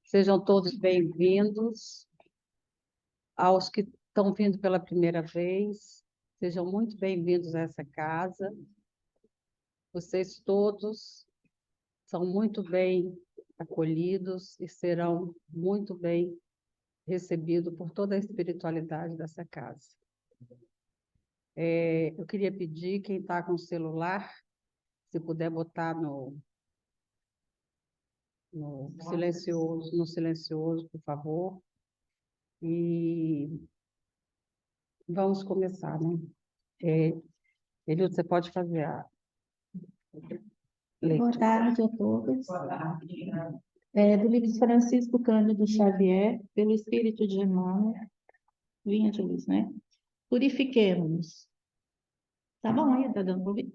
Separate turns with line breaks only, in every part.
Sejam todos bem-vindos. Aos que estão vindo pela primeira vez, sejam muito bem-vindos a essa casa. Vocês todos são muito bem acolhidos e serão muito bem recebidos por toda a espiritualidade dessa casa. Eu queria pedir, quem está com o celular, se puder botar no silencioso, por favor. E vamos começar, né? Eliud, você pode fazer a leitura.
Boa tarde a todos. Do livro de Francisco Cândido Xavier, pelo Espírito de Emmanuel, vinha de luz, né? Purifiquemo-nos. Tá bom aí, tá dando para ouvir?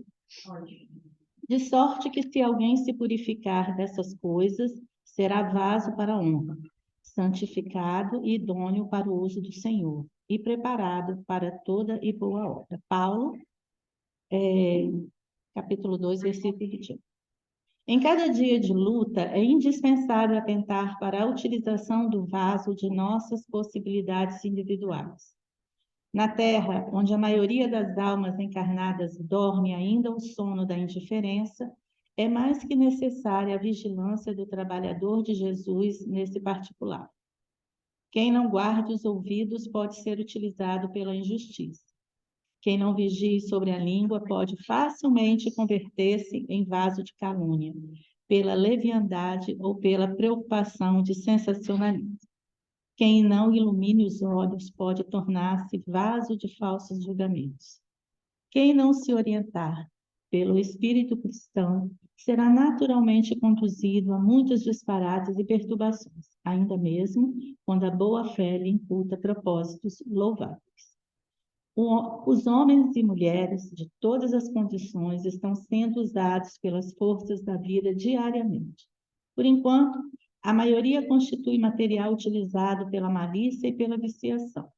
De sorte que se alguém se purificar dessas coisas, será vaso para a honra, santificado e idôneo para o uso do Senhor, e preparado para toda e boa obra. Paulo, capítulo 2, versículo 21. Em cada dia de luta, é indispensável atentar para a utilização do vaso de nossas possibilidades individuais. Na Terra, onde a maioria das almas encarnadas dorme ainda o sono da indiferença, é mais que necessária a vigilância do trabalhador de Jesus nesse particular. Quem não guarde os ouvidos pode ser utilizado pela injustiça. Quem não vigie sobre a língua pode facilmente converter-se em vaso de calúnia, pela leviandade ou pela preocupação de sensacionalismo. Quem não ilumine os olhos pode tornar-se vaso de falsos julgamentos. Quem não se orientar pelo espírito cristão será naturalmente conduzido a muitos disparates e perturbações, ainda mesmo quando a boa-fé lhe imputa propósitos louváveis. Os homens e mulheres de todas as condições estão sendo usados pelas forças da vida diariamente. Por enquanto, a maioria constitui material utilizado pela malícia e pela viciação.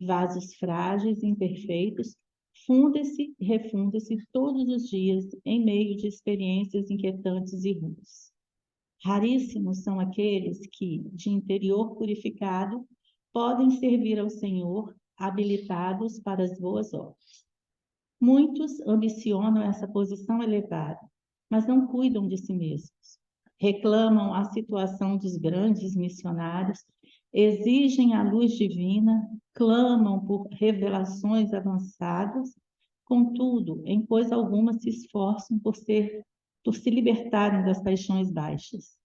Vasos frágeis e imperfeitos fundem-se e refundem-se todos os dias em meio de experiências inquietantes e ruins. Raríssimos são aqueles que, de interior purificado, podem servir ao Senhor habilitados para as boas obras. Muitos ambicionam essa posição elevada, mas não cuidam de si mesmos. Reclamam a situação dos grandes missionários, exigem a luz divina, clamam por revelações avançadas, contudo, em coisa alguma se esforçam por se libertarem das paixões baixas.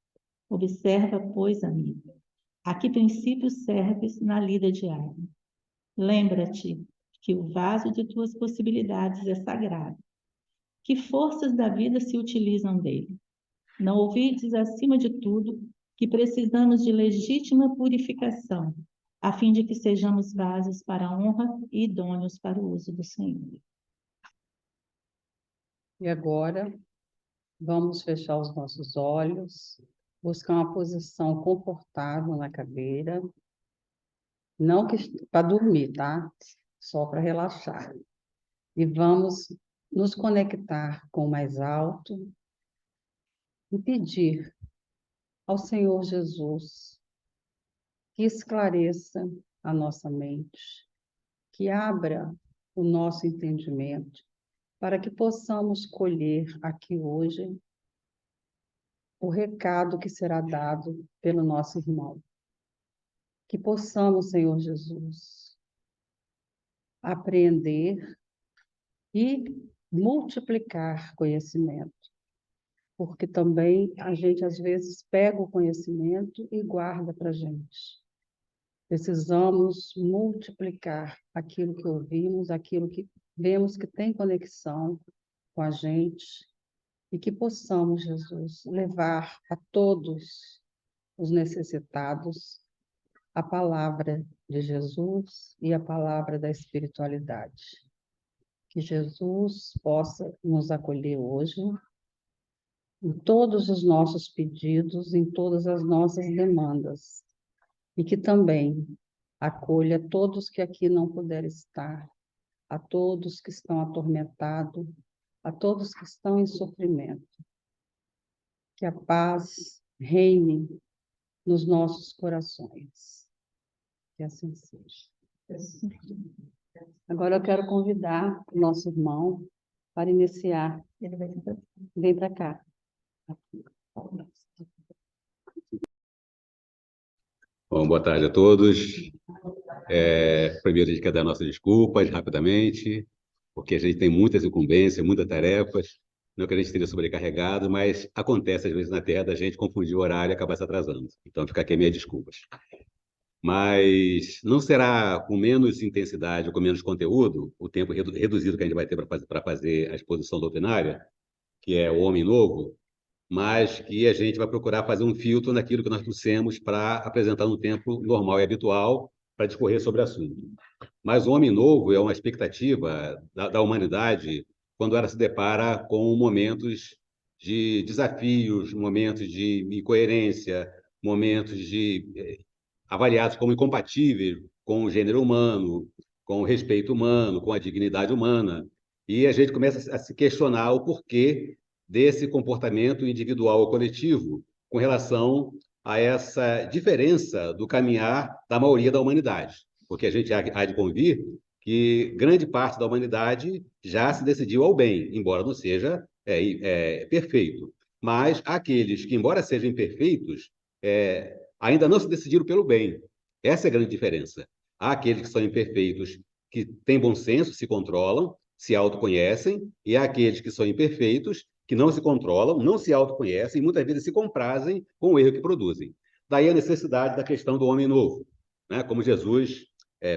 Observa, pois, amigo, a que princípios serves na lida diária. Lembra-te que o vaso de tuas possibilidades é sagrado. Que forças da vida se utilizam dele? Não ouvides, acima de tudo, que precisamos de legítima purificação, a fim de que sejamos vasos para a honra e idôneos para o uso do Senhor.
E agora, vamos fechar os nossos olhos, buscar uma posição confortável na cadeira, não que para dormir, tá? Só para relaxar. E vamos nos conectar com o mais alto e pedir ao Senhor Jesus que esclareça a nossa mente, que abra o nosso entendimento, para que possamos colher aqui hoje o recado que será dado pelo nosso irmão. Que possamos, Senhor Jesus, aprender e multiplicar conhecimento, porque também a gente às vezes pega o conhecimento e guarda para a gente. Precisamos multiplicar aquilo que ouvimos, aquilo que vemos que tem conexão com a gente, e que possamos, Jesus, levar a todos os necessitados a palavra de Jesus e a palavra da espiritualidade. Que Jesus possa nos acolher hoje em todos os nossos pedidos, em todas as nossas demandas, e que também acolha todos que aqui não puderem estar, a todos que estão atormentados, a todos que estão em sofrimento. Que a paz reine nos nossos corações. Que assim seja. Agora eu quero convidar o nosso irmão para iniciar. Ele vai vem para cá.
Bom, boa tarde a todos. Primeiro, a gente quer dar nossas desculpas rapidamente, porque a gente tem muitas incumbências, muitas tarefas, não que a gente esteja sobrecarregado, mas acontece às vezes na Terra da gente confundir o horário e acabar se atrasando. Então, fica aqui minhas desculpas. Mas não será com menos intensidade ou com menos conteúdo, o tempo reduzido que a gente vai ter para fazer a exposição doutrinária, que é o Homem Novo, mas que a gente vai procurar fazer um filtro naquilo que nós trouxemos para apresentar no tempo normal e habitual para discorrer sobre o assunto. Mas o Homem Novo é uma expectativa da humanidade quando ela se depara com momentos de desafios, momentos de incoerência, momentos avaliados como incompatíveis com o gênero humano, com o respeito humano, com a dignidade humana. E a gente começa a se questionar o porquê desse comportamento individual ou coletivo com relação a essa diferença do caminhar da maioria da humanidade. Porque a gente há de convir que grande parte da humanidade já se decidiu ao bem, embora não seja perfeito. Mas aqueles que, embora sejam imperfeitos, ainda não se decidiram pelo bem. Essa é a grande diferença. Há aqueles que são imperfeitos, que têm bom senso, se controlam, se autoconhecem, e há aqueles que são imperfeitos, que não se controlam, não se autoconhecem e muitas vezes se comprazem com o erro que produzem. Daí a necessidade da questão do homem novo, né? Como Jesus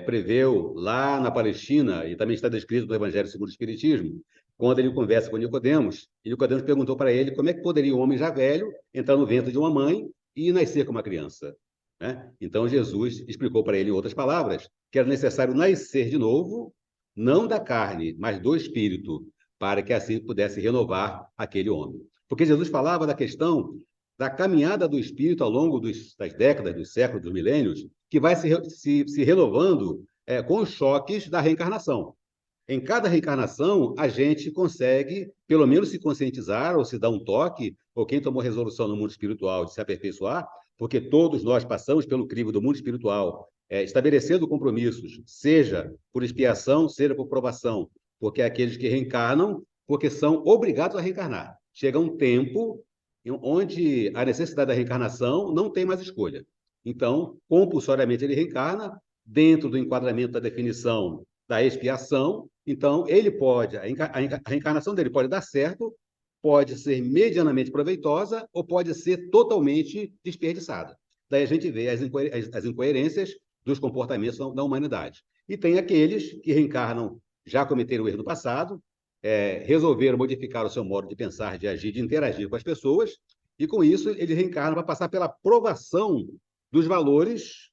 preveu lá na Palestina, e também está descrito no Evangelho segundo o Espiritismo, quando ele conversa com Nicodemos, e Nicodemos perguntou para ele como é que poderia um homem já velho entrar no ventre de uma mãe e nascer como uma criança, né? Então Jesus explicou para ele, em outras palavras, que era necessário nascer de novo, não da carne, mas do espírito, para que assim pudesse renovar aquele homem. Porque Jesus falava da questão da caminhada do espírito ao longo das décadas, dos séculos, dos milênios, que vai se renovando com os choques da reencarnação. Em cada reencarnação, a gente consegue, pelo menos, se conscientizar ou se dar um toque, ou quem tomou resolução no mundo espiritual de se aperfeiçoar, porque todos nós passamos pelo crivo do mundo espiritual, estabelecendo compromissos, seja por expiação, seja por provação, porque aqueles que reencarnam, porque são obrigados a reencarnar. Chega um tempo onde a necessidade da reencarnação não tem mais escolha. Então, compulsoriamente ele reencarna, dentro do enquadramento da definição da expiação. Então, ele pode, a reencarnação dele pode dar certo, pode ser medianamente proveitosa ou pode ser totalmente desperdiçada. Daí a gente vê as incoerências dos comportamentos da humanidade. E tem aqueles que reencarnam, já cometeram o erro no passado, resolveram modificar o seu modo de pensar, de agir, de interagir com as pessoas, e com isso ele reencarna para passar pela provação dos valores,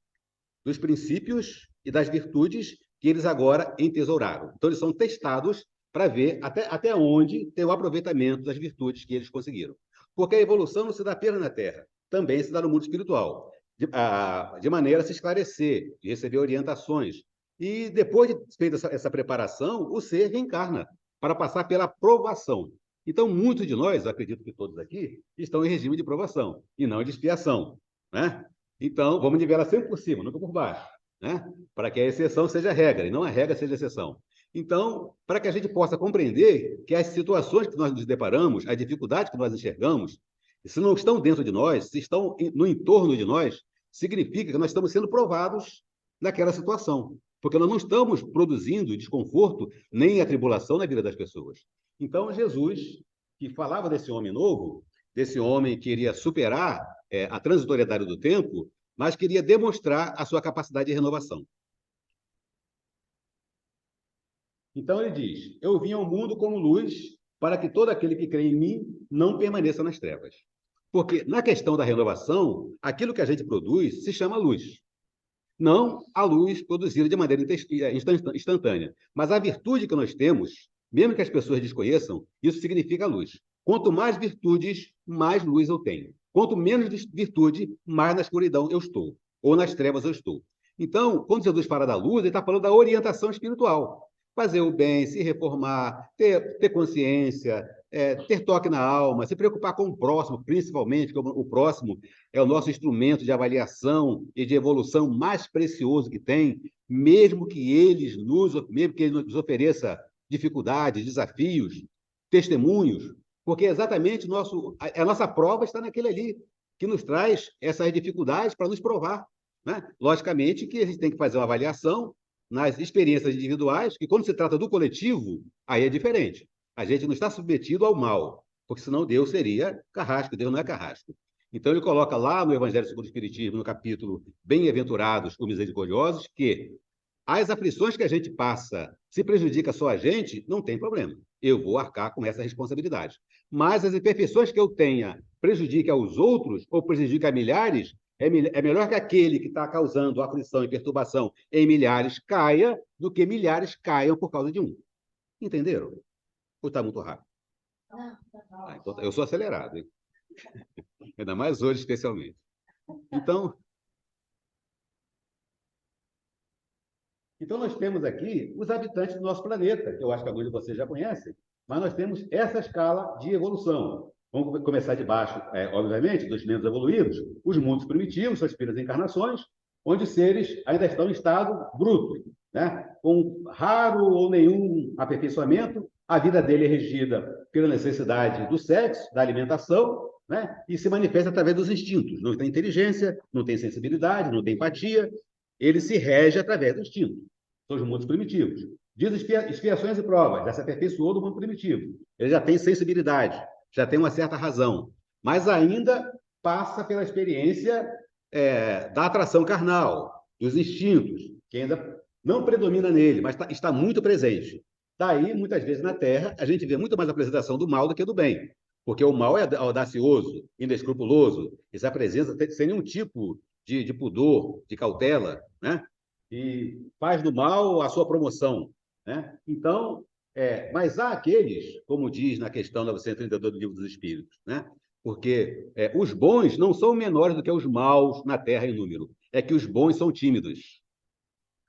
dos princípios e das virtudes que eles agora entesouraram. Então, eles são testados para ver até onde tem o aproveitamento das virtudes que eles conseguiram. Porque a evolução não se dá apenas na Terra, também se dá no mundo espiritual, de maneira a se esclarecer, de receber orientações. E depois de feita essa preparação, o ser reencarna para passar pela provação. Então, muitos de nós, acredito que todos aqui, estão em regime de provação e não de expiação, né? Então, vamos nivelar sempre por cima, nunca por baixo, né? Para que a exceção seja a regra e não a regra seja a exceção. Então, para que a gente possa compreender que as situações que nós nos deparamos, as dificuldades que nós enxergamos, se não estão dentro de nós, se estão no entorno de nós, significa que nós estamos sendo provados naquela situação, porque nós não estamos produzindo desconforto nem atribulação na vida das pessoas. Então, Jesus, que falava desse homem novo, desse homem que iria superar a transitoriedade do tempo, mas queria demonstrar a sua capacidade de renovação. Então ele diz: eu vim ao mundo como luz, para que todo aquele que crê em mim não permaneça nas trevas. Porque na questão da renovação, aquilo que a gente produz se chama luz. Não a luz produzida de maneira instantânea, mas a virtude que nós temos, mesmo que as pessoas desconheçam, isso significa luz. Quanto mais virtudes, mais luz eu tenho. Quanto menos virtude, mais na escuridão eu estou, ou nas trevas eu estou. Então, quando Jesus fala da luz, ele está falando da orientação espiritual. Fazer o bem, se reformar, ter consciência, ter toque na alma, se preocupar com o próximo, principalmente, porque o próximo é o nosso instrumento de avaliação e de evolução mais precioso que tem, mesmo que mesmo que ele nos ofereça dificuldades, desafios, testemunhos, porque exatamente a nossa prova está naquele ali, que nos traz essas dificuldades para nos provar, né? Logicamente que a gente tem que fazer uma avaliação nas experiências individuais, que quando se trata do coletivo, aí é diferente. A gente não está submetido ao mal, porque senão Deus seria carrasco, Deus não é carrasco. Então ele coloca lá no Evangelho segundo o Espiritismo, no capítulo Bem-aventurados ou misericordiosos, que as aflições que a gente passa, se prejudica só a gente, não tem problema. Eu vou arcar com essa responsabilidade. Mas as imperfeições que eu tenha prejudiquem aos outros ou prejudiquem a milhares, é melhor que aquele que está causando aflição e perturbação em milhares caia do que milhares caiam por causa de um. Entenderam? Ou está muito rápido? Então, eu sou acelerado, hein? Ainda mais hoje, especialmente. Então, nós temos aqui os habitantes do nosso planeta, que eu acho que alguns de vocês já conhecem, mas nós temos essa escala de evolução. Vamos começar de baixo, obviamente, dos menos evoluídos, os mundos primitivos, suas primeiras encarnações, onde os seres ainda estão em estado bruto, né? Com raro ou nenhum aperfeiçoamento, a vida dele é regida pela necessidade do sexo, da alimentação, né? E se manifesta através dos instintos. Não tem inteligência, não tem sensibilidade, não tem empatia, ele se rege através do instinto. São os mundos primitivos. Diz expiações e provas, já se aperfeiçoou do mundo primitivo. Ele já tem sensibilidade, já tem uma certa razão, mas ainda passa pela experiência da atração carnal, dos instintos, que ainda não predomina nele, mas está muito presente. Daí, muitas vezes na Terra, a gente vê muito mais a apresentação do mal do que do bem, porque o mal é audacioso, inescrupuloso, e se apresenta sem nenhum tipo de pudor, de cautela, né? E faz do mal a sua promoção, né? Então, mas há aqueles, como diz na questão 932 do Livro dos Espíritos, né? Porque os bons não são menores do que os maus na Terra em número. É que os bons são tímidos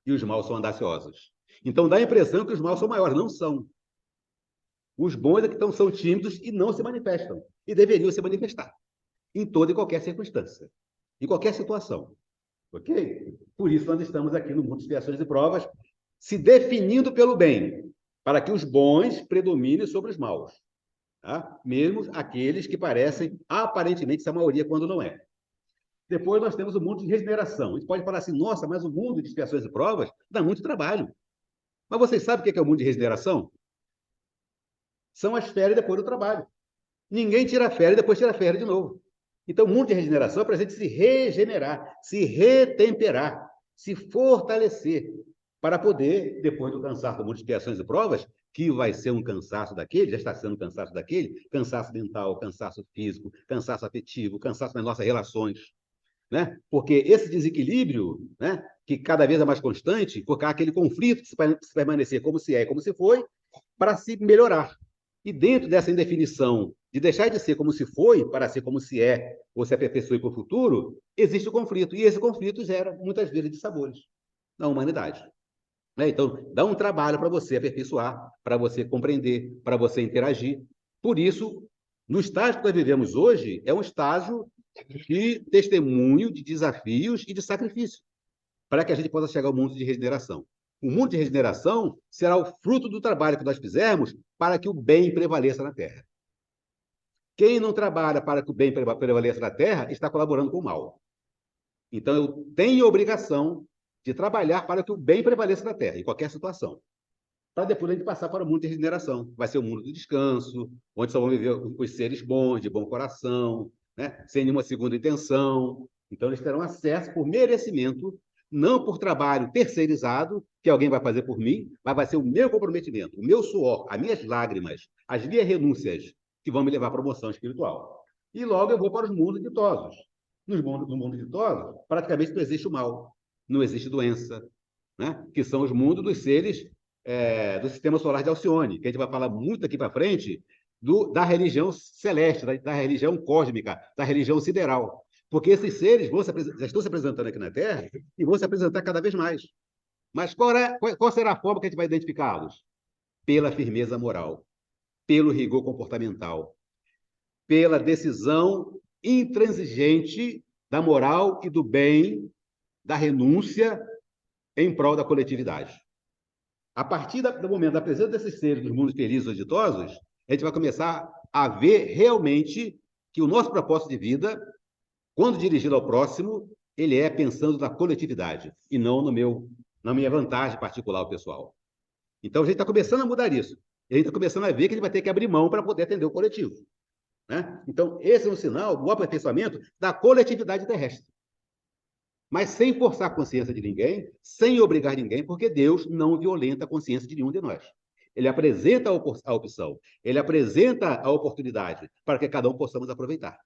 e os maus são audaciosos. Então dá a impressão que os maus são maiores, não são. Os bons é que são tímidos e não se manifestam, e deveriam se manifestar, em toda e qualquer circunstância, em qualquer situação. Ok? Por isso nós estamos aqui no mundo de expiações e provas, se definindo pelo bem, para que os bons predominem sobre os maus. Tá? Mesmo aqueles que parecem aparentemente ser a maioria quando não é. Depois nós temos o mundo de regeneração. A gente pode falar assim, nossa, mas o mundo de expiações e provas dá muito trabalho. Mas vocês sabem o que é o mundo de regeneração? São as férias depois do trabalho. Ninguém tira férias e depois tira férias de novo. Então, o mundo de regeneração é para a gente se regenerar, se retemperar, se fortalecer, para poder, depois do cansaço do mundo de expiações e provas, que vai ser um cansaço daquele, já está sendo um cansaço daquele, cansaço mental, cansaço físico, cansaço afetivo, cansaço nas nossas relações, né? Porque esse desequilíbrio, né, que cada vez é mais constante, porque há aquele conflito de se permanecer como se é e como se foi, para se melhorar. E dentro dessa indefinição de deixar de ser como se foi para ser como se é, ou se aperfeiçoe para o futuro, existe o conflito. E esse conflito gera, muitas vezes, dissabores na humanidade. Então, dá um trabalho para você aperfeiçoar, para você compreender, para você interagir. Por isso, no estágio que nós vivemos hoje, é um estágio de testemunho, de desafios e de sacrifício, para que a gente possa chegar ao mundo de regeneração. O mundo de regeneração será o fruto do trabalho que nós fizermos para que o bem prevaleça na Terra. Quem não trabalha para que o bem prevaleça na Terra está colaborando com o mal. Então, eu tenho a obrigação de trabalhar para que o bem prevaleça na Terra, em qualquer situação. Para depois a gente passar para o mundo de regeneração. Vai ser o mundo do descanso, onde só vão viver os seres bons, de bom coração, né? Sem nenhuma segunda intenção. Então, eles terão acesso por merecimento, não por trabalho terceirizado, que alguém vai fazer por mim, mas vai ser o meu comprometimento, o meu suor, as minhas lágrimas, as minhas renúncias, que vão me levar à promoção espiritual. E logo eu vou para os mundos ditosos. No mundo ditoso, praticamente não existe o mal, não existe doença, né? Que são os mundos dos seres do sistema solar de Alcione, que a gente vai falar muito aqui para frente, da religião celeste, da religião cósmica, da religião sideral. Porque esses seres já estão se apresentando aqui na Terra e vão se apresentar cada vez mais. Mas qual será a forma que a gente vai identificá-los? Pela firmeza moral. pelo rigor comportamental, pela decisão intransigente da moral e do bem, da renúncia em prol da coletividade. A partir do momento da presença desses seres dos mundos felizes ou ditosos, a gente vai começar a ver realmente que o nosso propósito de vida, quando dirigido ao próximo, ele é pensando na coletividade e não na minha vantagem particular ou pessoal. Então, a gente está começando a mudar isso. E a gente está começando a ver que ele vai ter que abrir mão para poder atender o coletivo. Né? Então, esse é um sinal do aperfeiçoamento da coletividade terrestre. Mas sem forçar a consciência de ninguém, sem obrigar ninguém, porque Deus não violenta a consciência de nenhum de nós. Ele apresenta a opção, ele apresenta a oportunidade para que cada um possamos aproveitar.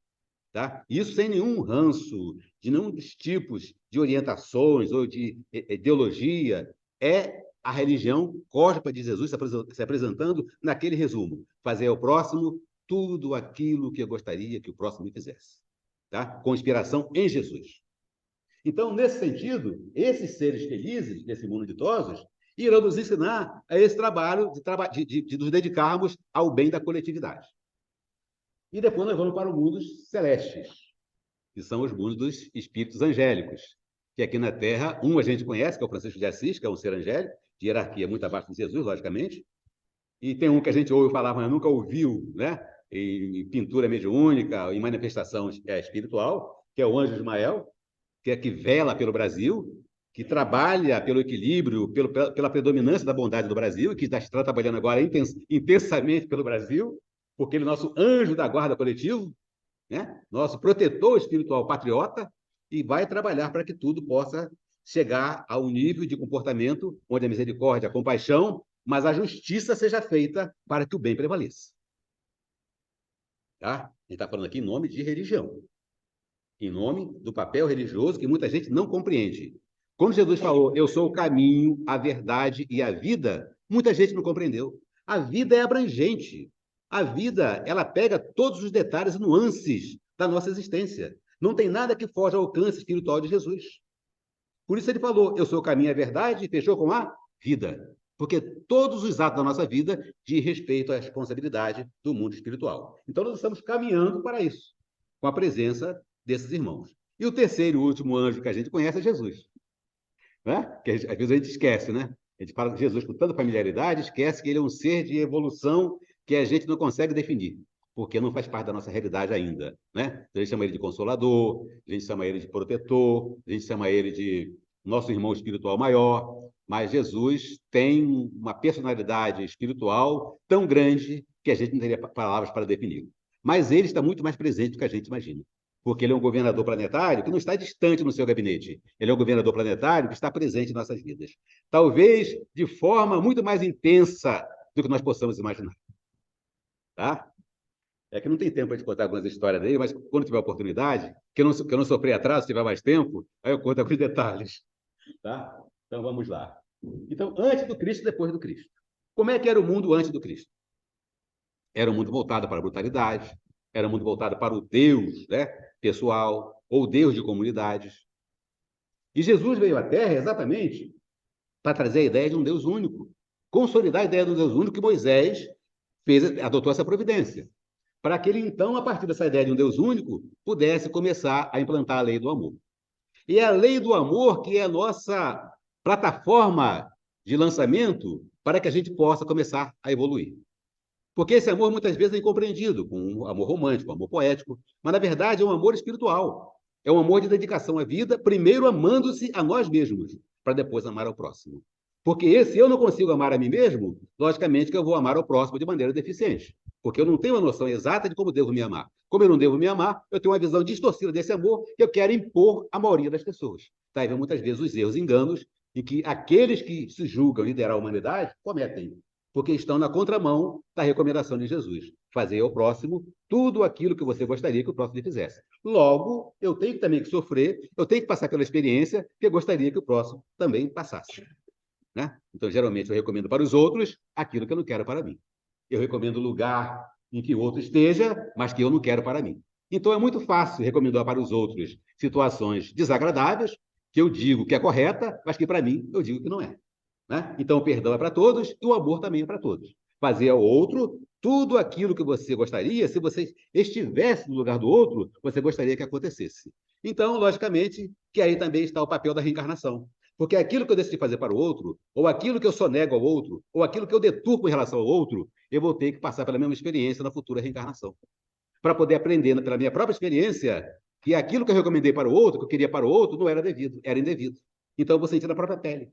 Tá? Isso sem nenhum ranço, de nenhum dos tipos de orientações ou de ideologia. É a religião cósmica de Jesus se apresentando naquele resumo. Fazer ao próximo tudo aquilo que eu gostaria que o próximo me fizesse. Tá? Com inspiração em Jesus. Então, nesse sentido, esses seres felizes desse mundo ditosos irão nos ensinar a esse trabalho de nos dedicarmos ao bem da coletividade. E depois nós vamos para os mundos celestes, que são os mundos dos espíritos angélicos, que aqui na Terra, um a gente conhece, que é o Francisco de Assis, que é um ser angélico, de hierarquia muito abaixo de Jesus, logicamente, e tem um que a gente ouve falar, mas nunca ouviu, né? Em pintura mediúnica, em manifestação espiritual, que é o Anjo Ismael, que vela pelo Brasil, que trabalha pelo equilíbrio, pela predominância da bondade do Brasil, que está trabalhando agora intensamente pelo Brasil, porque ele é nosso anjo da guarda coletivo, né? Nosso protetor espiritual patriota, e vai trabalhar para que tudo possa chegar a um nível de comportamento onde a misericórdia, a compaixão, mas a justiça seja feita para que o bem prevaleça. Tá? A gente está falando aqui em nome de religião, em nome do papel religioso que muita gente não compreende. Quando Jesus falou, eu sou o caminho, a verdade e a vida, muita gente não compreendeu. A vida é abrangente. A vida, ela pega todos os detalhes e nuances da nossa existência. Não tem nada que foge ao alcance espiritual de Jesus. Por isso ele falou, eu sou o caminho, a verdade, e fechou com a vida. Porque todos os atos da nossa vida dizem respeito à responsabilidade do mundo espiritual. Então, nós estamos caminhando para isso, com a presença desses irmãos. E o terceiro e último anjo que a gente conhece é Jesus. Né? Que às vezes a gente esquece, né? A gente fala de Jesus com tanta familiaridade, esquece que ele é um ser de evolução que a gente não consegue definir, porque não faz parte da nossa realidade ainda, né? A gente chama ele de consolador, a gente chama ele de protetor, a gente chama ele de nosso irmão espiritual maior, mas Jesus tem uma personalidade espiritual tão grande que a gente não teria palavras para defini-lo. Mas ele está muito mais presente do que a gente imagina, porque ele é um governador planetário que não está distante no seu gabinete. Ele é um governador planetário que está presente em nossas vidas. Talvez de forma muito mais intensa do que nós possamos imaginar. Tá? É que não tem tempo para te contar algumas histórias dele, mas quando tiver oportunidade, que eu não sofri atraso, se tiver mais tempo, aí eu conto alguns detalhes. Tá? Então, vamos lá. Então, antes do Cristo e depois do Cristo. Como é que era o mundo antes do Cristo? Era um mundo voltado para a brutalidade, era um mundo voltado para o Deus, né, pessoal, ou Deus de comunidades. E Jesus veio à Terra exatamente para trazer a ideia de um Deus único, consolidar a ideia de um Deus único que Moisés adotou essa providência, para que ele, então, a partir dessa ideia de um Deus único, pudesse começar a implantar a lei do amor. E é a lei do amor que é a nossa plataforma de lançamento para que a gente possa começar a evoluir. Porque esse amor muitas vezes é incompreendido, com um amor romântico, um amor poético, mas na verdade é um amor espiritual. É um amor de dedicação à vida, primeiro amando-se a nós mesmos, para depois amar ao próximo. Porque se eu não consigo amar a mim mesmo, logicamente que eu vou amar ao próximo de maneira deficiente. Porque eu não tenho uma noção exata de como devo me amar. Como eu não devo me amar, eu tenho uma visão distorcida desse amor que eu quero impor à maioria das pessoas. Tá? E vem muitas vezes os erros e enganos em que aqueles que se julgam liderar a humanidade cometem, porque estão na contramão da recomendação de Jesus. Fazer ao próximo tudo aquilo que você gostaria que o próximo lhe fizesse. Logo, eu tenho também que sofrer, eu tenho que passar pela experiência que eu gostaria que o próximo também passasse. Né? Então, geralmente, eu recomendo para os outros aquilo que eu não quero para mim. Eu recomendo o lugar em que o outro esteja, mas que eu não quero para mim. Então, é muito fácil recomendar para os outros situações desagradáveis, que eu digo que é correta, mas que para mim eu digo que não é. Né? Então, o perdão é para todos e o amor também é para todos. Fazer ao outro tudo aquilo que você gostaria, se você estivesse no lugar do outro, você gostaria que acontecesse. Então, logicamente, que aí também está o papel da reencarnação. Porque aquilo que eu decidi fazer para o outro, ou aquilo que eu sonego ao outro, ou aquilo que eu deturpo em relação ao outro, eu vou ter que passar pela mesma experiência na futura reencarnação. Para poder aprender pela minha própria experiência que aquilo que eu recomendei para o outro, que eu queria para o outro, não era devido, era indevido. Então, eu vou sentir na própria pele.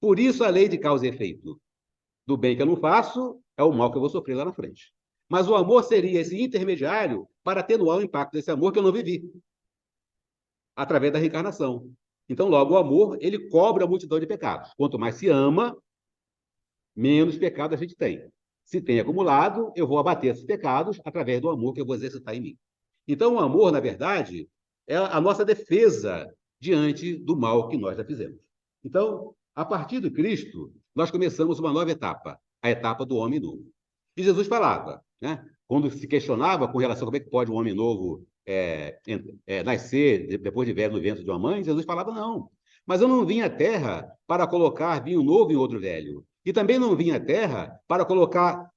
Por isso, a lei de causa e efeito. Do bem que eu não faço, é o mal que eu vou sofrer lá na frente. Mas o amor seria esse intermediário para atenuar o impacto desse amor que eu não vivi, através da reencarnação. Então, logo, o amor, ele cobre a multidão de pecados. Quanto mais se ama, menos pecado a gente tem. Se tem acumulado, eu vou abater esses pecados através do amor que eu vou exercitar em mim. Então, o amor, na verdade, é a nossa defesa diante do mal que nós já fizemos. Então, a partir do Cristo, nós começamos uma nova etapa, a etapa do homem novo. E Jesus falava, né? Quando se questionava com relação a como é que pode um homem novo nascer depois de velho no ventre de uma mãe, Jesus falava, não. Mas eu não vim à terra para colocar vinho novo em outro velho. E também não vim à terra para colocar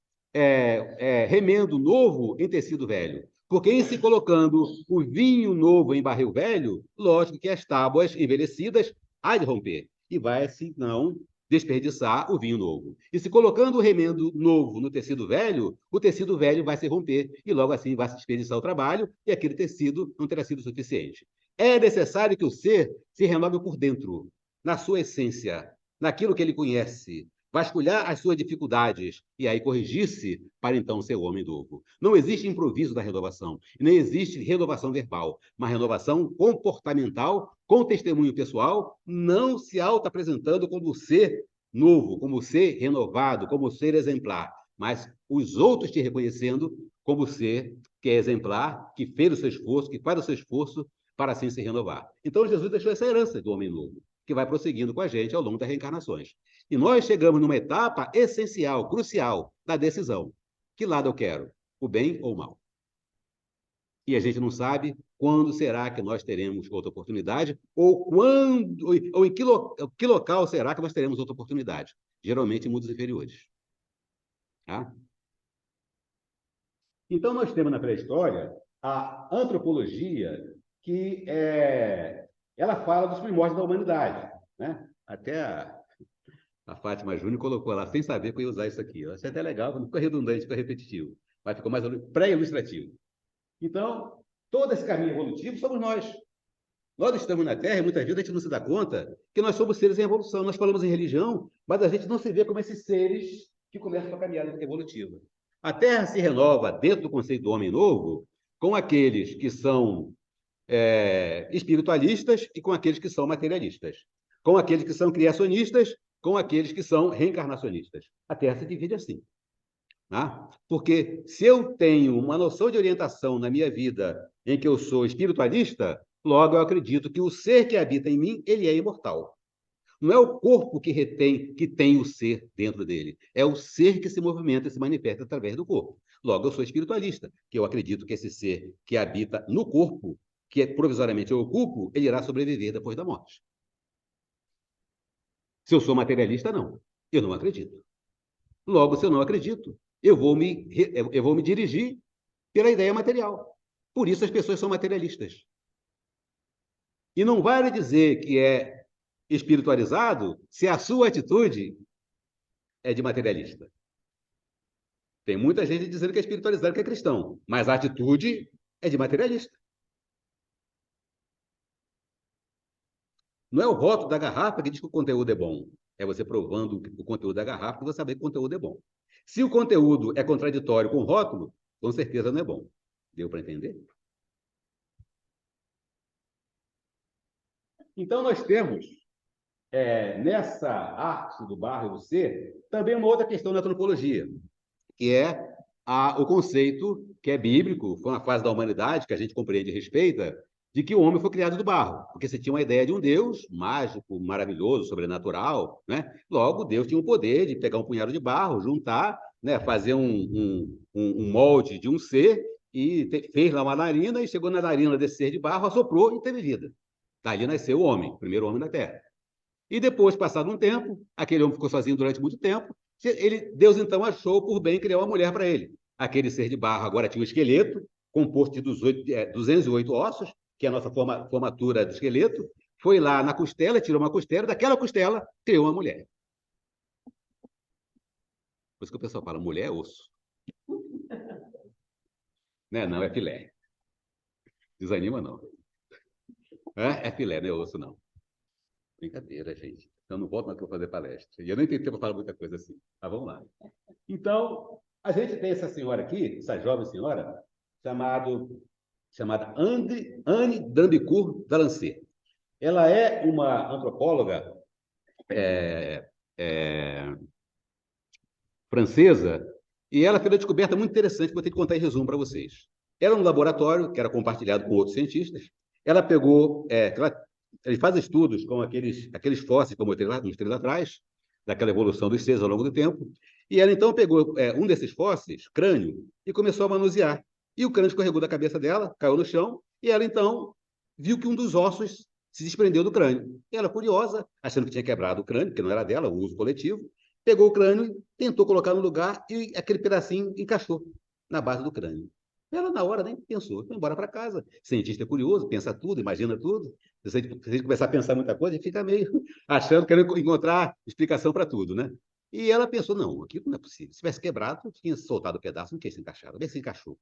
remendo novo em tecido velho. Porque em se colocando o vinho novo em barril velho, lógico que as tábuas envelhecidas há de romper. E vai, assim, não desperdiçar o vinho novo. E se colocando o remendo novo no tecido velho, o tecido velho vai se romper e logo assim vai se desperdiçar o trabalho e aquele tecido não terá sido suficiente. É necessário que o ser se renove por dentro, na sua essência, naquilo que ele conhece, vasculhar as suas dificuldades e aí corrigir-se para então ser o homem novo. Não existe improviso da renovação, nem existe renovação verbal, mas renovação comportamental, com testemunho pessoal, não se auto-apresentando como ser novo, como ser renovado, como ser exemplar, mas os outros te reconhecendo como ser que é exemplar, que fez o seu esforço, que faz o seu esforço para assim se renovar. Então Jesus deixou essa herança do homem novo, que vai prosseguindo com a gente ao longo das reencarnações. E nós chegamos numa etapa essencial, crucial, da decisão. Que lado eu quero? O bem ou o mal? E a gente não sabe quando será que nós teremos outra oportunidade, ou quando, ou em que local será que nós teremos outra oportunidade. Geralmente em mundos inferiores. Tá? Então, nós temos na pré-história a antropologia, que ela fala dos primórdios da humanidade. Né? Até a Fátima Júnior colocou lá, sem saber que eu ia usar isso aqui. Eu achei até legal, não ficou redundante, ficou repetitivo, mas ficou mais pré-ilustrativo. Então, todo esse caminho evolutivo somos nós. Nós estamos na Terra e muitas vezes a gente não se dá conta que nós somos seres em evolução. Nós falamos em religião, mas a gente não se vê como esses seres que começam a caminhada evolutiva. A Terra se renova dentro do conceito do homem novo com aqueles que são espiritualistas e com aqueles que são materialistas. Com aqueles que são criacionistas, com aqueles que são reencarnacionistas. A Terra se divide assim. Tá? Porque se eu tenho uma noção de orientação na minha vida em que eu sou espiritualista, logo eu acredito que o ser que habita em mim, ele é imortal. Não é o corpo que retém, que tem o ser dentro dele. É o ser que se movimenta e se manifesta através do corpo. Logo, eu sou espiritualista, que eu acredito que esse ser que habita no corpo, que provisoriamente eu ocupo, ele irá sobreviver depois da morte. Se eu sou materialista, não. Eu não acredito. Logo, se eu não acredito, eu vou me dirigir pela ideia material. Por isso as pessoas são materialistas. E não vale dizer que é espiritualizado se a sua atitude é de materialista. Tem muita gente dizendo que é espiritualizado, que é cristão, mas a atitude é de materialista. Não é o rótulo da garrafa que diz que o conteúdo é bom. É você provando o conteúdo da garrafa que você saber que o conteúdo é bom. Se o conteúdo é contraditório com o rótulo, com certeza não é bom. Deu para entender? Então, nós temos, nessa arte do barro e do ser, também uma outra questão na antropologia, que é o conceito que é bíblico, foi uma fase da humanidade que a gente compreende e respeita, de que o homem foi criado do barro, porque você tinha uma ideia de um Deus mágico, maravilhoso, sobrenatural, né? Logo, Deus tinha o poder de pegar um punhado de barro, juntar, né? Fazer um molde de um ser, e fez lá uma narina, e chegou na narina desse ser de barro, assoprou e teve vida. Dali nasceu o homem, o primeiro homem da Terra. E depois, passado um tempo, aquele homem ficou sozinho durante muito tempo, Deus, então, achou por bem criar uma mulher para ele. Aquele ser de barro agora tinha um esqueleto, composto de 208 ossos, que é a nossa formatura do esqueleto. Foi lá na costela, tirou uma costela, daquela costela criou uma mulher. Por isso que o pessoal fala, mulher é osso. Né? Não, é filé. Desanima, não. É filé, não é osso, não. Brincadeira, gente. Eu não volto mais para fazer palestra. E eu nem tenho tempo para falar muita coisa assim. Mas vamos lá. Então, a gente tem essa senhora aqui, essa jovem senhora, chamada Anne Dambicourt Delancey. Ela é uma antropóloga francesa, e ela fez uma descoberta muito interessante que eu vou ter que contar em resumo para vocês. Era um laboratório que era compartilhado com outros cientistas. Ela pegou, ele faz estudos com aqueles fósseis, como eu mostrei lá atrás, daquela evolução dos seres ao longo do tempo, e ela então pegou um desses fósseis, crânio, e começou a manusear. E o crânio escorregou da cabeça dela, caiu no chão, e ela então viu que um dos ossos se desprendeu do crânio. E ela, curiosa, achando que tinha quebrado o crânio, que não era dela, o uso coletivo, pegou o crânio, tentou colocar no lugar e aquele pedacinho encaixou na base do crânio. Ela, na hora, nem pensou, foi embora para casa. Cientista é curioso, pensa tudo, imagina tudo. Se a gente começar a pensar muita coisa, a gente fica meio achando, querendo encontrar explicação para tudo, né? E ela pensou, não, aquilo não é possível. Se tivesse quebrado, tinha soltado o pedaço, não tinha se encaixado. Vê se encaixou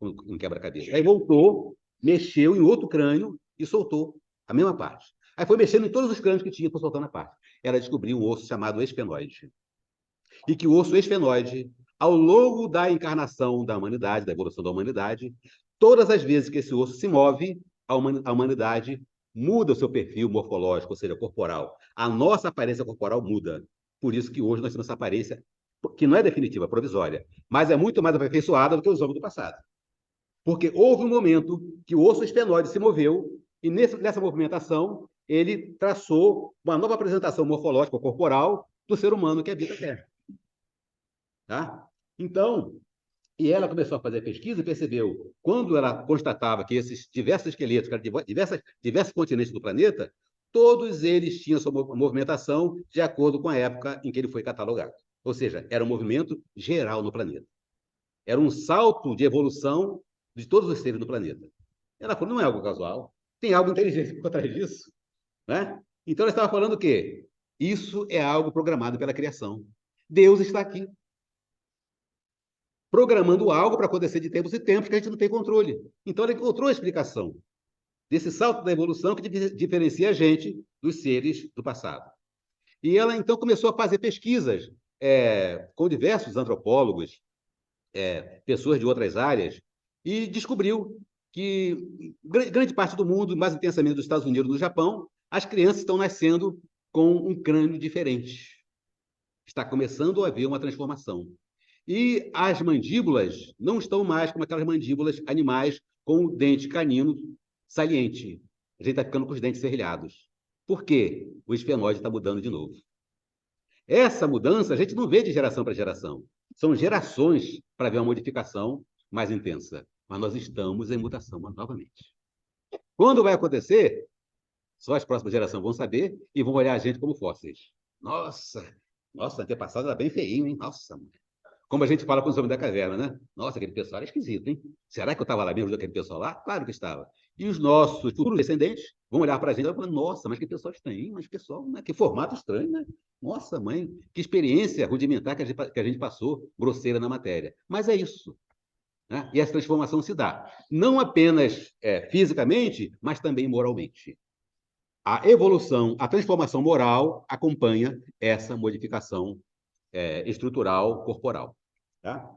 um quebra-cabeça. Aí voltou, mexeu em outro crânio e soltou a mesma parte. Aí foi mexendo em todos os crânios que tinha, foi soltando a parte. Ela descobriu um osso chamado esfenoide. E que o osso esfenoide, ao longo da encarnação da humanidade, da evolução da humanidade, todas as vezes que esse osso se move, a humanidade muda o seu perfil morfológico, ou seja, corporal. A nossa aparência corporal muda. Por isso que hoje nós temos essa aparência, que não é definitiva, provisória, mas é muito mais aperfeiçoada do que os homens do passado. Porque houve um momento que o osso esfenoide se moveu e nessa movimentação ele traçou uma nova apresentação morfológica corporal do ser humano que habita a Terra. Tá? Então, e ela começou a fazer pesquisa e percebeu, quando ela constatava que esses diversos esqueletos, diversos continentes do planeta, todos eles tinham sua movimentação de acordo com a época em que ele foi catalogado. Ou seja, era um movimento geral no planeta. Era um salto de evolução de todos os seres do planeta. Ela falou, não é algo casual, tem algo inteligente por trás disso. Né? Então, ela estava falando o quê? Isso é algo programado pela criação. Deus está aqui, programando algo para acontecer de tempos e tempos que a gente não tem controle. Então, ela encontrou a explicação desse salto da evolução que diferencia a gente dos seres do passado. E ela, então, começou a fazer pesquisas com diversos antropólogos, pessoas de outras áreas, e descobriu que, grande parte do mundo, mais intensamente dos Estados Unidos e do Japão, as crianças estão nascendo com um crânio diferente. Está começando a haver uma transformação. E as mandíbulas não estão mais como aquelas mandíbulas animais com o dente canino saliente. A gente está ficando com os dentes serrilhados. Por quê? O esfenoide está mudando de novo. Essa mudança a gente não vê de geração para geração. São gerações para ver uma modificação mais intensa. Mas nós estamos em mutação novamente. Quando vai acontecer, só as próximas gerações vão saber e vão olhar a gente como fósseis. Nossa, antepassado era bem feinho, hein? Nossa, mãe. Como a gente fala com os homens da caverna, né? Nossa, aquele pessoal era esquisito, hein? Será que eu estava lá mesmo daquele pessoal lá? Claro que estava. E os nossos futuros descendentes vão olhar para a gente e falar, nossa, mas que pessoal estranho, hein? Mas pessoal, né? Que formato estranho, né? Nossa, mãe, que experiência rudimentar que a gente passou, grosseira na matéria. Mas é isso. Né? E essa transformação se dá, não apenas fisicamente, mas também moralmente. A evolução, a transformação moral acompanha essa modificação estrutural, corporal. Tá?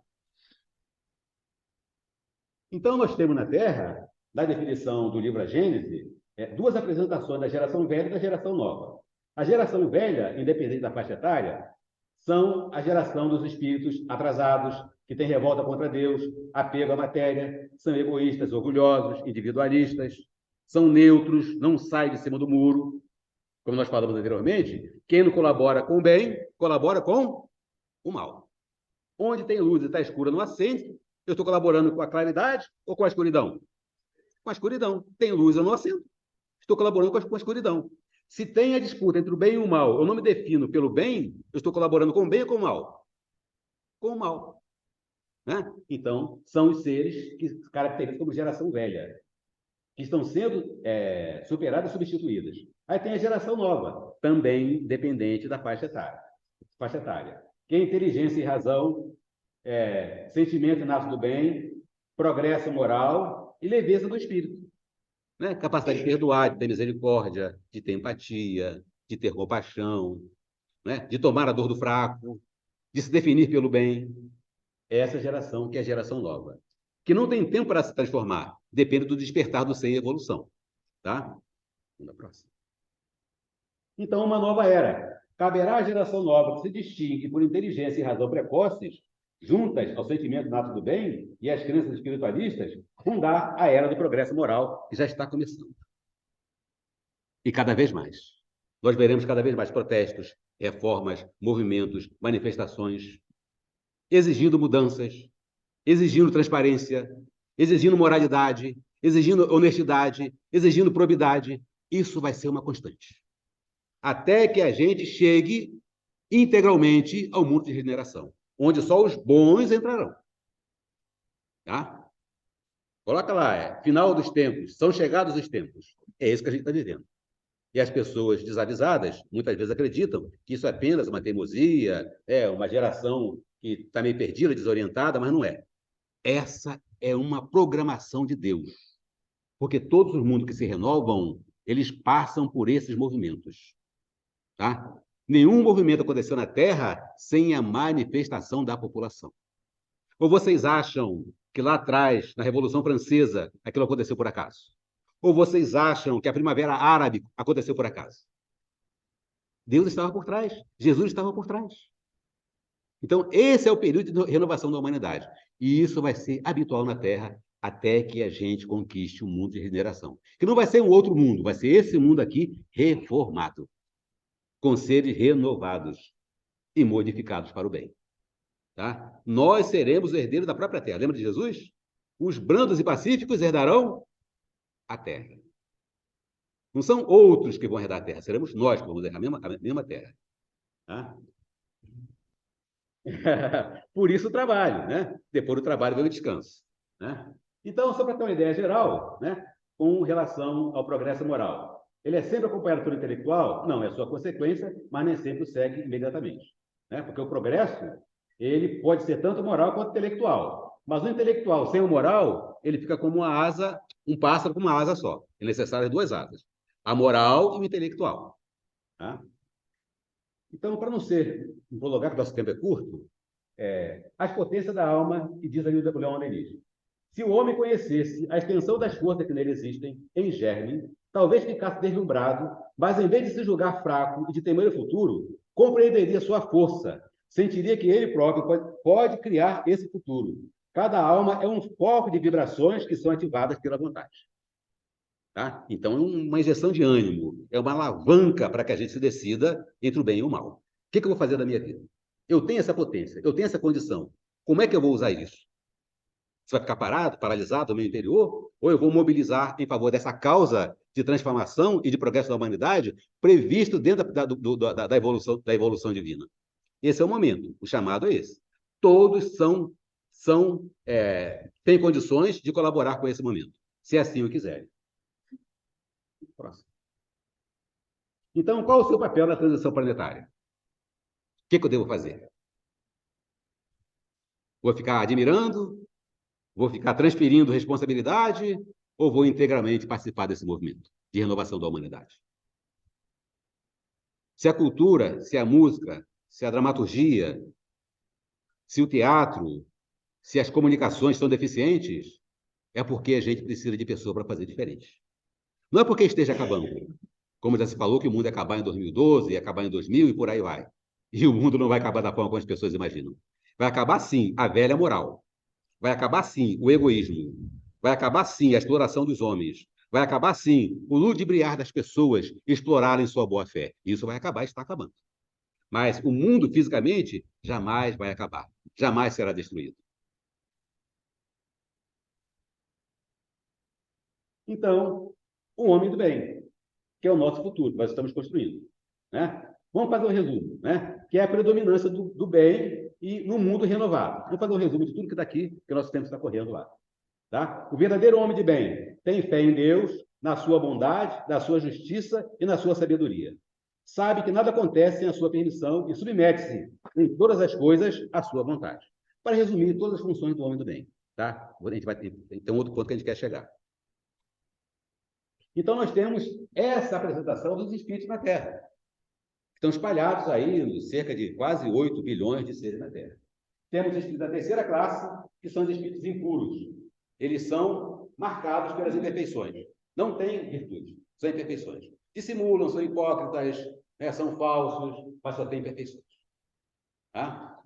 Então, nós temos na Terra, na definição do livro A Gênese, duas apresentações da geração velha e da geração nova. A geração velha, independente da faixa etária, são a geração dos espíritos atrasados, que têm revolta contra Deus, apego à matéria, são egoístas, orgulhosos, individualistas, são neutros, não saem de cima do muro. Como nós falamos anteriormente, quem não colabora com o bem, colabora com o mal. Onde tem luz e está escura, não acende. Eu estou colaborando com a claridade ou com a escuridão? Com a escuridão. Tem luz, eu não acendo. Estou colaborando com a escuridão. Se tem a disputa entre o bem e o mal, eu não me defino pelo bem, eu estou colaborando com o bem ou com o mal? Com o mal. Né? Então, são os seres que se caracterizam como geração velha, que estão sendo superadas e substituídas. Aí tem a geração nova, também dependente da faixa etária. Que é inteligência e razão, sentimento inato do bem, progresso moral e leveza do espírito. Né? Capacidade de perdoar, de ter misericórdia, de ter empatia, de ter compaixão, né? De tomar a dor do fraco, de se definir pelo bem. Essa geração que é a geração nova, que não tem tempo para se transformar, depende do despertar do ser e evolução. Tá? Vamos à próxima. Então, uma nova era. Caberá à geração nova que se distingue por inteligência e razão precoces, juntas ao sentimento nato do bem e às crenças espiritualistas, fundar a era do progresso moral, que já está começando. E cada vez mais. Nós veremos cada vez mais protestos, reformas, movimentos, manifestações, exigindo mudanças, exigindo transparência, exigindo moralidade, exigindo honestidade, exigindo probidade. Isso vai ser uma constante. Até que a gente chegue integralmente ao mundo de regeneração, onde só os bons entrarão. Tá? Coloca lá, final dos tempos, são chegados os tempos. É isso que a gente está vivendo. E as pessoas desavisadas, muitas vezes acreditam que isso é apenas uma teimosia, uma geração que está meio perdida, desorientada, mas não é. Essa é uma programação de Deus. Porque todos os mundos que se renovam, eles passam por esses movimentos. Tá? Nenhum movimento aconteceu na Terra sem a manifestação da população. Ou vocês acham que lá atrás, na Revolução Francesa, aquilo aconteceu por acaso? Ou vocês acham que a Primavera Árabe aconteceu por acaso? Deus estava por trás, Jesus estava por trás. Então, esse é o período de renovação da humanidade. E isso vai ser habitual na Terra até que a gente conquiste um mundo de regeneração. Que não vai ser um outro mundo, vai ser esse mundo aqui reformado, com seres renovados e modificados para o bem. Tá? Nós seremos herdeiros da própria Terra. Lembra de Jesus? Os brandos e pacíficos herdarão a Terra. Não são outros que vão herdar a Terra, seremos nós que vamos herdar a mesma Terra. Tá? Por isso o trabalho, né? Depois do trabalho vem o descanso. Né? Então, só para ter uma ideia geral, né? Com relação ao progresso moral. Ele é sempre acompanhado pelo intelectual? Não, é sua consequência, mas nem sempre o segue imediatamente. Né? Porque o progresso, ele pode ser tanto moral quanto intelectual. Mas o intelectual sem o moral, ele fica como uma asa, um pássaro com uma asa só. É necessário duas asas. A moral e o intelectual. Tá? Então, para não ser prolongar, que o nosso tempo é curto, as potências da alma, que diz ali o Leon Denis. Se o homem conhecesse a extensão das forças que nele existem, em germe, talvez ficasse deslumbrado, mas em vez de se julgar fraco e de temer o futuro, compreenderia sua força, sentiria que ele próprio pode criar esse futuro. Cada alma é um foco de vibrações que são ativadas pela vontade. Tá? Então, é uma injeção de ânimo, é uma alavanca para que a gente se decida entre o bem e o mal. O que eu vou fazer da minha vida? Eu tenho essa potência, eu tenho essa condição. Como é que eu vou usar isso? Você vai ficar parado, paralisado no meu interior? Ou eu vou mobilizar em favor dessa causa de transformação e de progresso da humanidade previsto dentro da evolução divina? Esse é o momento, o chamado é esse. Todos têm condições de colaborar com esse momento, se assim o quiserem. Próximo. Então, qual o seu papel na transição planetária? O que eu devo fazer? Vou ficar admirando? Vou ficar transferindo responsabilidade? Ou vou integralmente participar desse movimento de renovação da humanidade? Se a cultura, se a música, se a dramaturgia, se o teatro, se as comunicações são deficientes, é porque a gente precisa de pessoa para fazer diferente. Não é porque esteja acabando. Como já se falou que o mundo ia acabar em 2012, ia acabar em 2000 e por aí vai. E o mundo não vai acabar da forma como as pessoas imaginam. Vai acabar, sim, a velha moral. Vai acabar, sim, o egoísmo. Vai acabar, sim, a exploração dos homens. Vai acabar, sim, o ludibriar das pessoas explorarem sua boa-fé. Isso vai acabar, está acabando. Mas o mundo, fisicamente, jamais vai acabar. Jamais será destruído. Então, o homem do bem. que é o nosso futuro, que nós estamos construindo. Né? Vamos fazer um resumo, né? Que é a predominância do bem e no mundo renovado. Vamos fazer um resumo de tudo que está aqui, que o nosso tempo está correndo lá. Tá? O verdadeiro homem de bem tem fé em Deus, na sua bondade, na sua justiça e na sua sabedoria. Sabe que nada acontece sem a sua permissão e submete-se em todas as coisas à sua vontade. Para resumir todas as funções do homem do bem. Tá? A gente vai ter um outro ponto que a gente quer chegar. Então, nós temos essa apresentação dos espíritos na Terra. Estão espalhados aí, cerca de quase 8 bilhões de seres na Terra. Temos espíritos da terceira classe, que são os espíritos impuros. Eles são marcados pelas imperfeições. Não têm virtude, são imperfeições. Dissimulam, são hipócritas, né, são falsos, mas só têm imperfeições. Tá?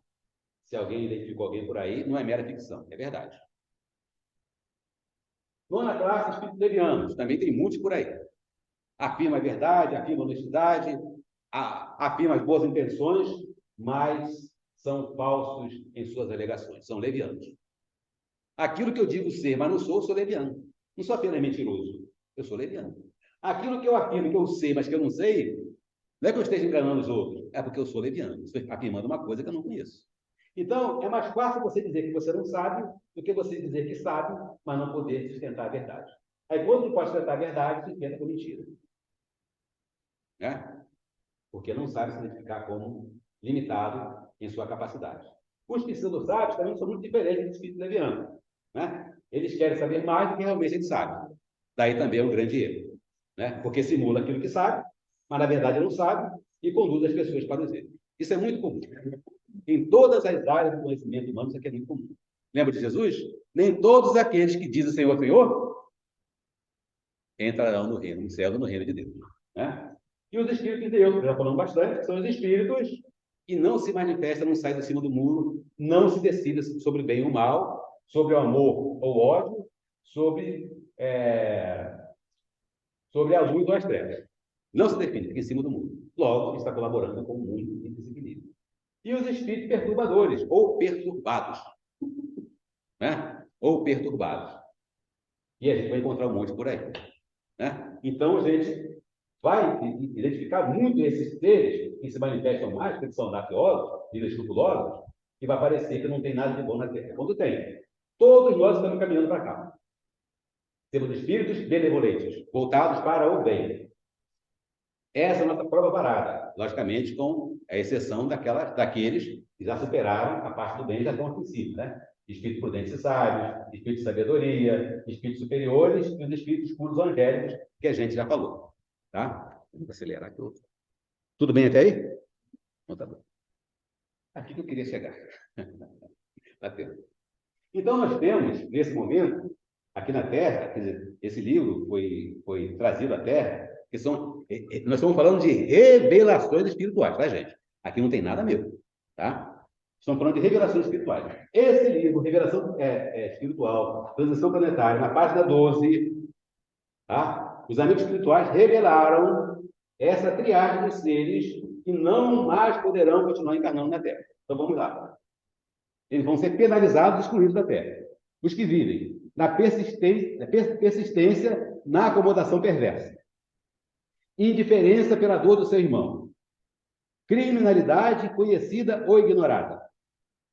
Se alguém identificou alguém por aí, não é mera ficção, é verdade. Nona classe, espíritos levianos. Também tem muitos por aí. Afirma a verdade, afirma a honestidade, afirma as boas intenções, mas são falsos em suas alegações, são levianos. Aquilo que eu digo ser, mas não sou, sou leviano. Não sou apenas mentiroso, eu sou leviano. Aquilo que eu afirmo que eu sei, mas que eu não sei, não é que eu esteja enganando os outros, é porque eu sou leviano, estou afirmando uma coisa que eu não conheço. Então, é mais fácil você dizer que você não sabe do que você dizer que sabe, mas não poder sustentar a verdade. Aí, quando não pode sustentar a verdade, sustenta com mentira. Né? Porque não sabe se identificar como limitado em sua capacidade. Os pseudo-sábios também são muito diferentes dos espíritos levianos. Né? Eles querem saber mais do que realmente eles sabem. Daí também é um grande erro. Né? Porque simula aquilo que sabe, mas na verdade não sabe e conduz as pessoas para os erros. Isso é muito comum. Em todas as áreas do conhecimento humano, isso aqui é muito comum. Lembra de Jesus? Nem todos aqueles que dizem Senhor, Senhor, entrarão no reino, no céu, no reino de Deus. Né? E os espíritos de Deus, que já falamos bastante, que são os espíritos que não se manifestam, não saem de cima do muro, não se decidem sobre o bem e o mal, sobre o amor ou o ódio, sobre a luz ou as trevas. Não se define, fica em cima do muro. Logo, está colaborando com o mundo em desequilíbrio. E os espíritos perturbadores, ou perturbados. Né? Ou perturbados. E a gente vai encontrar um monte por aí. Né? Então, a gente vai identificar muito esses seres que se manifestam mais, que são anafiosos, inescrupulosos, que vai parecer que não tem nada de bom na Terra. Quando tem. Todos nós estamos caminhando para cá. Temos espíritos benevolentes, voltados para o bem. Essa é a nossa prova parada, logicamente, com a exceção daqueles que já superaram a parte do bem e já estão aqui em cima, né? Espíritos prudentes e sábios, espíritos de sabedoria, espíritos superiores e os espíritos puros angélicos, que a gente já falou. Tá? Vamos acelerar aqui. Tudo bem até aí? Então, tá bom. Aqui que eu queria chegar. Então, nós temos, nesse momento, aqui na Terra, quer dizer, esse livro foi trazido à Terra, que nós estamos falando de revelações espirituais, tá, gente? Aqui não tem nada meu, tá? Estamos falando de revelações espirituais. Esse livro, Revelação Espiritual, Transição Planetária, na página 12, tá? Os amigos espirituais revelaram essa triagem dos seres que não mais poderão continuar encarnando na Terra. Então, vamos lá. Eles vão ser penalizados e excluídos da Terra. Os que vivem na persistência na acomodação perversa, indiferença pela dor do seu irmão, criminalidade conhecida ou ignorada,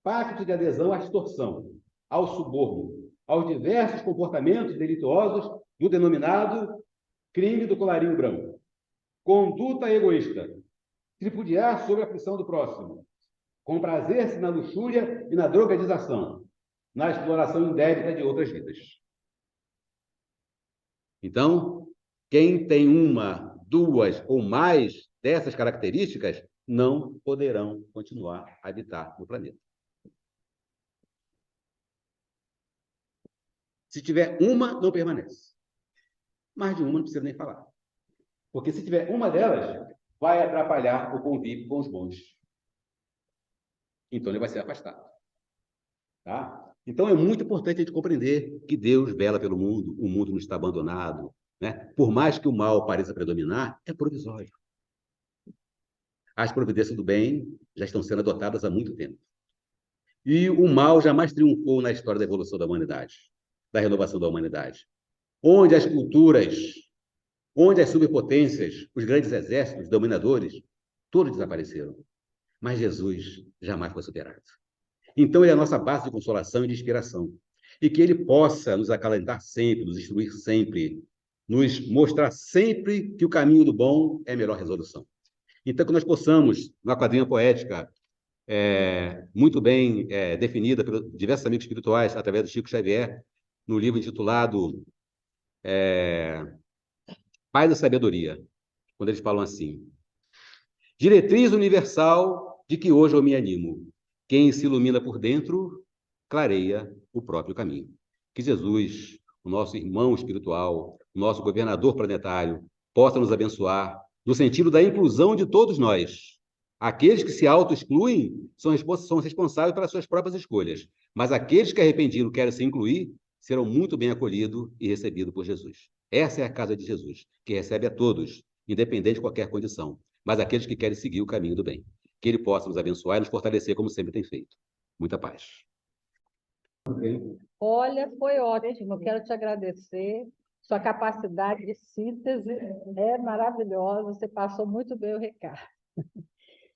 pacto de adesão à extorsão, ao suborno, aos diversos comportamentos delituosos do denominado crime do colarinho branco, conduta egoísta, tripudiar sobre a aflição do próximo, comprazer-se na luxúria e na drogadização, na exploração indébita de outras vidas. Então, quem tem uma, duas ou mais dessas características não poderão continuar a habitar no planeta. Se tiver uma, não permanece. Mais de uma não precisa nem falar. Porque se tiver uma delas, vai atrapalhar o convívio com os bons. Então ele vai ser afastado. Tá? Então é muito importante a gente compreender que Deus vela pelo mundo, o mundo não está abandonado. Né? Por mais que o mal pareça predominar, é provisório. As providências do bem já estão sendo adotadas há muito tempo. E o mal jamais triunfou na história da evolução da humanidade, da renovação da humanidade. Onde as culturas, onde as superpotências, os grandes exércitos, os dominadores, todos desapareceram. Mas Jesus jamais foi superado. Então, ele é a nossa base de consolação e de inspiração. E que ele possa nos acalentar sempre, nos instruir sempre, nos mostrar sempre que o caminho do bom é a melhor resolução. Então, que nós possamos, numa quadrinha poética muito bem definida pelos diversos amigos espirituais, através do Chico Xavier, no livro intitulado Pai da Sabedoria, quando eles falam assim: diretriz universal de que hoje eu me animo. Quem se ilumina por dentro, clareia o próprio caminho. Que Jesus, o nosso irmão espiritual, o nosso governador planetário, possa nos abençoar no sentido da inclusão de todos nós. Aqueles que se auto-excluem são responsáveis pelas suas próprias escolhas, mas aqueles que arrependidos querem se incluir serão muito bem acolhidos e recebidos por Jesus. Essa é a casa de Jesus, que recebe a todos, independente de qualquer condição, mas aqueles que querem seguir o caminho do bem. Que ele possa nos abençoar e nos fortalecer como sempre tem feito. Muita paz.
Olha, foi ótimo. Eu quero te agradecer. Sua capacidade de síntese é maravilhosa. Você passou muito bem o recado.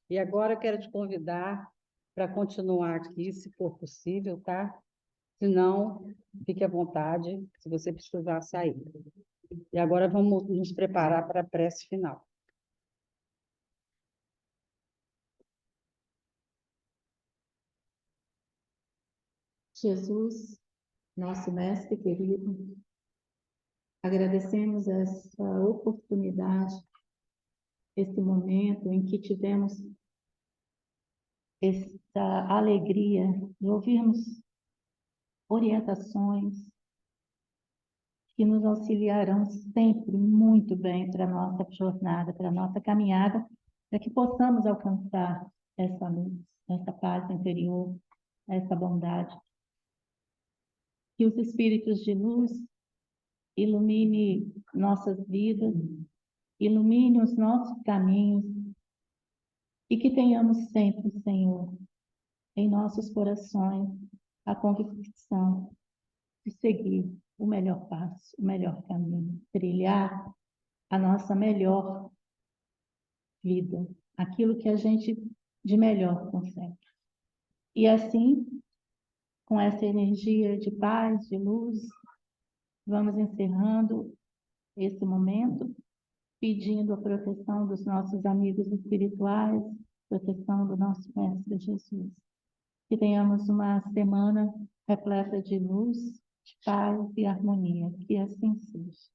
E agora eu quero te convidar para continuar aqui, se for possível, tá? Se não, fique à vontade, se você precisar sair. E agora vamos nos preparar para a prece final.
Jesus, nosso mestre querido, agradecemos essa oportunidade, esse momento em que tivemos essa alegria de ouvirmos orientações que nos auxiliarão sempre muito bem para a nossa jornada, para a nossa caminhada, para que possamos alcançar essa luz, essa paz interior, essa bondade. Que os espíritos de luz ilumine nossas vidas, ilumine os nossos caminhos e que tenhamos sempre, Senhor, em nossos corações a convicção de seguir o melhor passo, o melhor caminho, trilhar a nossa melhor vida, aquilo que a gente de melhor consegue. E assim, com essa energia de paz, de luz, vamos encerrando esse momento, pedindo a proteção dos nossos amigos espirituais, proteção do nosso Mestre Jesus. Que tenhamos uma semana repleta de luz, de paz e harmonia. Que assim seja.